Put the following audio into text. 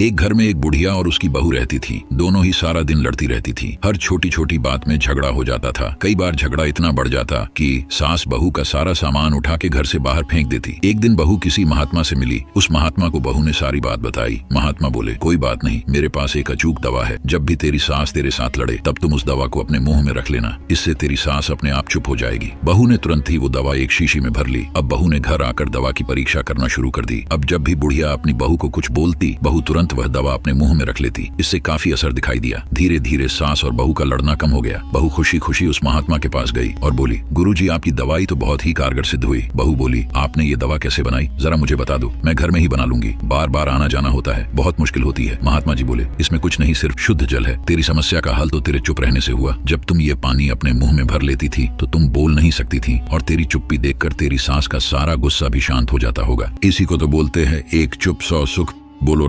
एक घर में एक बुढ़िया और उसकी बहू रहती थी। दोनों ही सारा दिन लड़ती रहती थी। हर छोटी छोटी बात में झगड़ा हो जाता था। कई बार झगड़ा इतना बढ़ जाता कि सास बहू का सारा सामान उठा के घर से बाहर फेंक देती। एक दिन बहू किसी महात्मा से मिली। उस महात्मा को बहू ने सारी बात बताई। महात्मा बोले, कोई बात नहीं, मेरे पास एक अचूक दवा है। जब भी तेरी सास तेरे साथ लड़े तब तुम उस दवा को अपने मुंह में रख लेना, इससे तेरी सास अपने आप चुप हो जाएगी। बहू ने तुरंत ही वो दवा एक शीशी में भर ली। अब बहू ने घर आकर दवा की परीक्षा करना शुरू कर दी। अब जब भी बुढ़िया अपनी बहू को कुछ बोलती, बहू तुरंत वह दवा अपने मुंह में रख लेती। इससे काफी असर दिखाई दिया। धीरे धीरे सास और बहू का लड़ना कम हो गया। बहू खुशी खुशी उस महात्मा के पास गई और बोली, गुरुजी, आपकी दवाई तो बहुत ही कारगर सिद्ध हुई। बहू बोली, आपने ये दवा कैसे बनाई, जरा मुझे बता दो, मैं घर में ही बना लूंगी। बार बार आना जाना होता है, बहुत मुश्किल होती है। महात्मा जी बोले, इसमें कुछ नहीं, सिर्फ शुद्ध जल है। तेरी समस्या का हल तो तेरे चुप रहने से हुआ। जब तुम ये पानी अपने मुंह में भर लेती थी तो तुम बोल नहीं सकती थी, और तेरी चुप्पी देखकर तेरी सास का सारा गुस्सा भी शांत हो जाता होगा। इसी को तो बोलते हैं, एक चुप 100 सुख। बोलो।